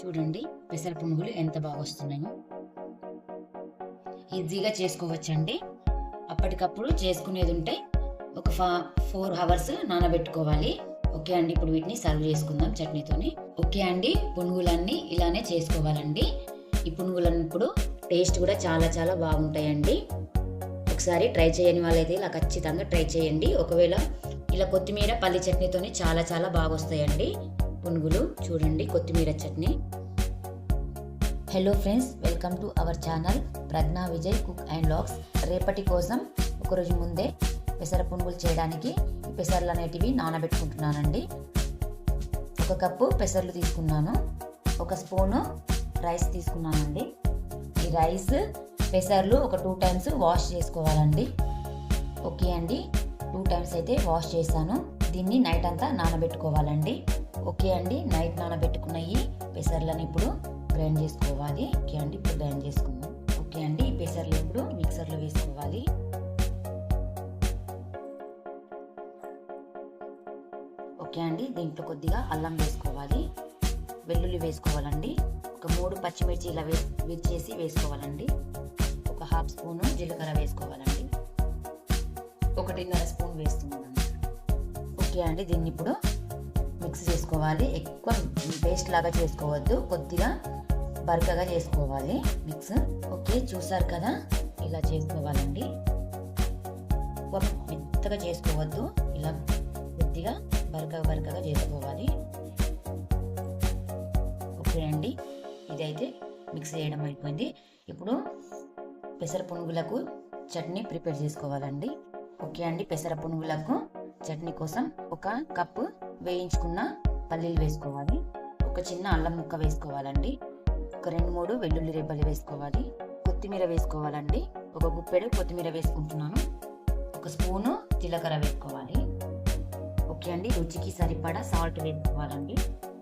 చూడండి పెసర పునుగులు ఎంత బాగా వస్తున్నాయో. ఈజీగా చేసుకోవచ్చండి. అప్పటికప్పుడు చేసుకునేది ఉంటే ఒక 4 అవర్స్ నానబెట్టుకోవాలి. ఓకే అండి, ఇప్పుడు వీటిని సర్వ్ చేసుకుందాం చట్నీతోని. ఓకే అండి, పునుగులన్నీ ఇలానే చేసుకోవాలండి. ఈ పునుగులన్నీ ఇప్పుడు టేస్ట్ కూడా చాలా చాలా బాగుంటాయండి. ఒకసారి ట్రై చేయని వాళ్ళైతే ఇలా ఖచ్చితంగా ట్రై చేయండి. ఒకవేళ ఇలా కొత్తిమీర పల్లి చట్నీతోని చాలా చాలా బాగా వస్తాయండి పునుగులు. చూడండి కొత్తిమీర chutney. Hello friends, welcome to our channel Pragna Vijay cook and vlogs. రేపటి కోసం ఒకరోజు ముందే పెసర పునుగులు చేయడానికి పెసర్లు అనేటివి నానబెట్టుకుంటున్నానండి. 1 కప్పు పెసర్లు తీసుకున్నాను. 1 స్పూను రైస్ తీసుకున్నానండి. ఈ రైస్ పెసర్లు ఒక 2 టైమ్స్ వాష్ చేసుకోవాలండి. ఓకే అండి, 2 టైమ్స్ అయితే వాష్ చేశాను. దీన్ని నైట్ అంతా నానబెట్టుకోవాలండి. ఓకే అండి, నైట్ నానబెట్టుకున్న ఈ పెసర్లను ఇప్పుడు గ్రైండ్ చేసుకోవాలి. ఓకే అండి, ఇప్పుడు గ్రైండ్ చేసుకుందాం. ఓకే అండి, ఈ పెసర్లు ఇప్పుడు మిక్సర్లో వేసుకోవాలి. ఓకే అండి, దీంట్లో కొద్దిగా అల్లం వేసుకోవాలి, వెల్లుల్లి వేసుకోవాలండి. ఒక 3 పచ్చిమిర్చి ఇలా విరిచేసి వేసుకోవాలండి. ఒక 1/2 స్పూను జీలకర్ర వేసుకోవాలండి. 1.5 స్పూన్ వేస్తున్నానండి. ఓకే అండి, దీన్ని ఇప్పుడు మిక్స్ చేసుకోవాలి. ఎక్కువ పేస్ట్ లాగా చేసుకోవద్దు, కొద్దిగా బరకగా చేసుకోవాలి మిక్స్. ఓకే, చూసారు కదా, ఇలా చేసుకోవాలండి. మెత్తగా చేసుకోవద్దు, ఇలా కొద్దిగా బరకగా చేసుకోవాలి. ఓకే అండి, ఇదైతే మిక్స్ చేయడం అయిపోయింది. ఇప్పుడు పెసర పునుగులకు చట్నీ ప్రిపేర్ చేసుకోవాలండి. ఓకే అండి, పెసర పునుగులకు చట్నీ కోసం 1 కప్పు వేయించుకున్న పల్లీలు వేసుకోవాలి. ఒక చిన్న అల్లం ముక్క వేసుకోవాలండి. ఒక 2-3 వెల్లుల్లి రెబ్బలు వేసుకోవాలి. కొత్తిమీర వేసుకోవాలండి. ఒక గుప్పెడు కొత్తిమీర వేసుకుంటున్నాను. 1 స్పూను జీలకర్ర వేసుకోవాలి. ఓకే అండి, రుచికి సరిపడా సాల్ట్ వేసుకోవాలండి.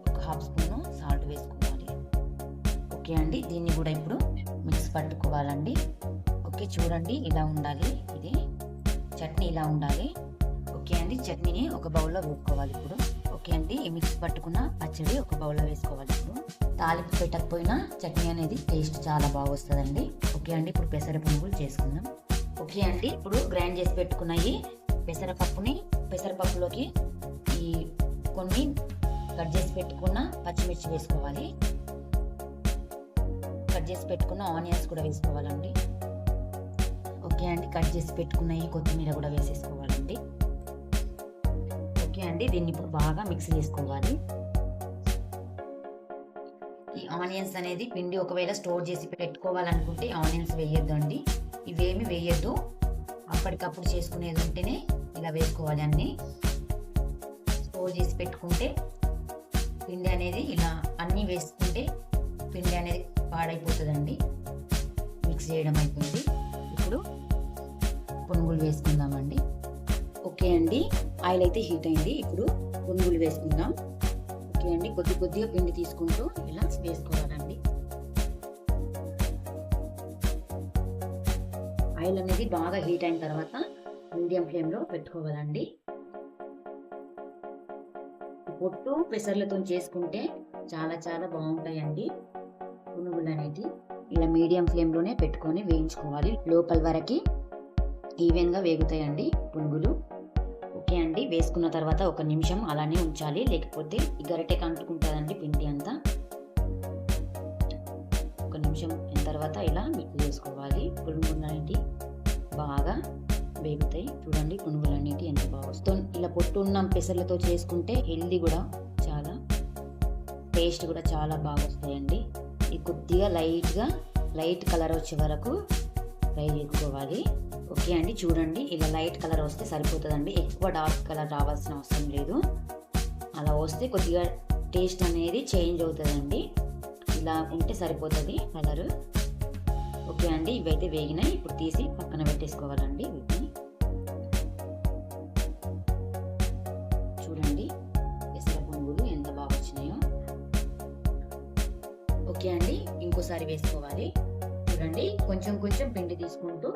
ఒక 1/2 స్పూను సాల్ట్ వేసుకోవాలి. ఓకే అండి, దీన్ని కూడా ఇప్పుడు మిక్స్ పట్టుకోవాలండి. ఓకే, చూడండి ఇలా ఉండాలి, ఇది చట్నీ ఇలా ఉండాలి. ఓకే అండి, చట్నీని ఒక బౌల్లో వేసుకోవాలి ఇప్పుడు. ఓకే అండి, ఈ మిక్స్ పట్టుకున్న పచ్చడి ఒక బౌల్లో వేసుకోవాలి. ఇప్పుడు తాలింపు పెట్టకపోయినా చట్నీ అనేది టేస్ట్ చాలా బాగా వస్తుందండి. ఓకే అండి, ఇప్పుడు పెసర పునుగులు చేసుకుందాం. ఓకే అండి, ఇప్పుడు గ్రైండ్ చేసి పెట్టుకున్న ఈ పెసరపప్పులోకి ఈ కొన్ని కట్ చేసి పెట్టుకున్న పచ్చిమిర్చి వేసుకోవాలి. కట్ చేసి పెట్టుకున్న ఆనియన్స్ కూడా వేసుకోవాలండి. ఓకే అండి, కట్ చేసి పెట్టుకున్న ఈ కొత్తిమీర కూడా వేసేసుకోవాలండి. ఓకే అండి, దీన్ని ఇప్పుడు బాగా మిక్స్ చేసుకోవాలి. ఈ ఆనియన్స్ అనేది పిండి ఒకవేళ స్టోర్ చేసి పెట్టుకోవాలనుకుంటే ఆనియన్స్ వేయొద్దండి, ఇవేమి వేయొద్దు. అప్పటికప్పుడు చేసుకునేది ఉంటేనే ఇలా వేసుకోవాలి. అన్నీ స్టోర్ చేసి పెట్టుకుంటే పిండి అనేది ఇలా అన్నీ వేసుకుంటే పిండి అనేది పాడైపోతుందండి. మిక్స్ చేయడం అయిపోయింది. ఇప్పుడు పునుగులు వేసుకుందామండి. ఓకే అండి, ఆయిల్ అయితే హీట్ అయింది. ఇప్పుడు పునుగులు వేసుకుందాం. ఓకే అండి, కొద్దిగా పిండి తీసుకుంటూ ఇలా వేసుకోవాలండి. ఆయిల్ అనేది బాగా హీట్ అయిన తర్వాత మీడియం ఫ్లేమ్లో పెట్టుకోవాలండి. పొట్టు పెసర్లతో చేసుకుంటే చాలా చాలా బాగుంటాయండి పునుగులు అనేది. ఇలా మీడియం ఫ్లేమ్లోనే పెట్టుకొని వేయించుకోవాలి. లోపల వరకు ఈవెన్గా వేగుతాయండి పునుగులు. ఓకే అండి, వేసుకున్న తర్వాత 1 నిమిషం అలానే ఉంచాలి, లేకపోతే ఈ గరిటెకి అంటుకుంటుందండి పిండి అంతా. 1 నిమిషం అయిన తర్వాత ఇలా మిక్స్ చేసుకోవాలి. పునుగులు అనేవి బాగా వేగుతాయి. చూడండి పునుగులు అనేవి ఎంత బాగా వస్తాయి. ఇలా పొట్టు ఉన్న పెసర్లతో చేసుకుంటే హెల్దీ కూడా, చాలా టేస్ట్ కూడా చాలా బాగా వస్తాయండి. ఇది కొద్దిగా లైట్ కలర్ వచ్చే వరకు ఫ్రై చేసుకోవాలి. ఓకే అండి, చూడండి ఇలా లైట్ కలర్ వస్తే సరిపోతుందండి, ఎక్కువ డార్క్ కలర్ రావాల్సిన అవసరం లేదు. అలా వస్తే కొద్దిగా టేస్ట్ అనేది చేంజ్ అవుతుందండి. ఇలా ఉంటే సరిపోతుంది కలరు. ఓకే అండి, ఇవైతే వేగినాయి. ఇప్పుడు తీసి పక్కన పెట్టేసుకోవాలండి. వీటిని చూడండి పెసర పునుగులు ఎంత బాగా వచ్చినాయో. ఓకే అండి, ఇంకోసారి వేసుకోవాలి. చూడండి కొంచెం పిండి తీసుకుంటూ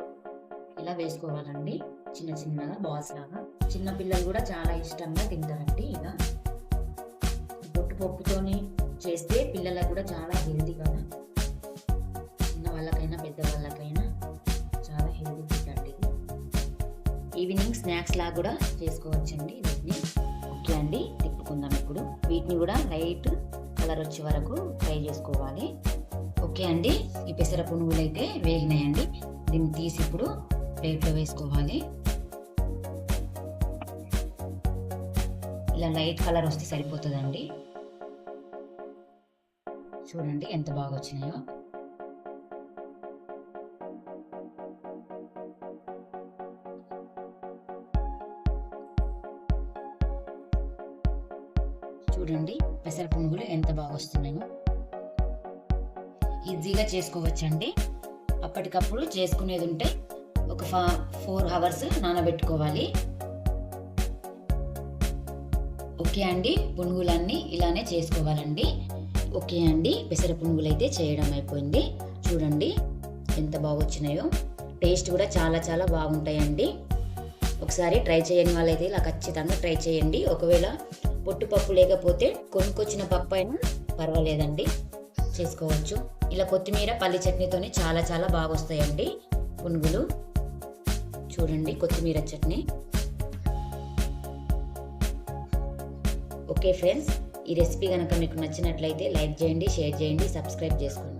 ఇలా వేసుకోవాలండి, చిన్నగా బాల్స్ లాగా. చిన్న పిల్లలు కూడా చాలా ఇష్టంగా తింటారండి. ఇలా పొట్టుపప్పుతోని చేస్తే పిల్లలకు కూడా చాలా హెల్తీ కదా, చిన్న వాళ్ళకైనా పెద్దవాళ్ళకైనా చాలా హెల్తీ ఫుడ్ అండి ఇది. ఈవినింగ్ స్నాక్స్ లాగా కూడా చేసుకోవచ్చండి వీటిని. ఓకే అండి, తిప్పుకుందాం ఇప్పుడు. వీటిని కూడా లైట్ కలర్ వచ్చే వరకు ఫ్రై చేసుకోవాలి. ఓకే అండి, ఈ పెసర పునుగులు అయితే వేగినాయండి. దీన్ని తీసి ఇప్పుడు ప్లేట్లో వేసుకోవాలి. ఇలా లైట్ కలర్ వస్తే సరిపోతుందండి. చూడండి ఎంత బాగా వచ్చినాయో. చూడండి పెసర పునుగులు ఎంత బాగా వస్తున్నాయో. ఈజీగా చేసుకోవచ్చండి. అప్పటికప్పుడు చేసుకునేది ఉంటే ఒక 4 అవర్స్ నానబెట్టుకోవాలి. ఓకే అండి, పునుగులన్నీ ఇలానే చేసుకోవాలండి. ఓకే అండి, పెసర పునుగులు అయితే చేయడం అయిపోయింది. చూడండి ఎంత బాగా వచ్చినాయో. టేస్ట్ కూడా చాలా చాలా బాగుంటాయండి. ఒకసారి ట్రై చేయని వాళ్ళైతే ఇలా ఖచ్చితంగా ట్రై చేయండి. ఒకవేళ పొట్టుపప్పు లేకపోతే కొనుక్కొచ్చిన పప్పు అయినా పర్వాలేదండి, చేసుకోవచ్చు. ఇలా కొత్తిమీర పల్లి చట్నీతోని చాలా చాలా బాగా వస్తాయండి పునుగులు. చూడండి కొత్తిమీర చట్నీ. ఓకే ఫ్రెండ్స్, ఈ రెసిపీ కనుక మీకు నచ్చినట్లయితే లైక్ చేయండి, షేర్ చేయండి, సబ్స్క్రైబ్ చేసుకోండి.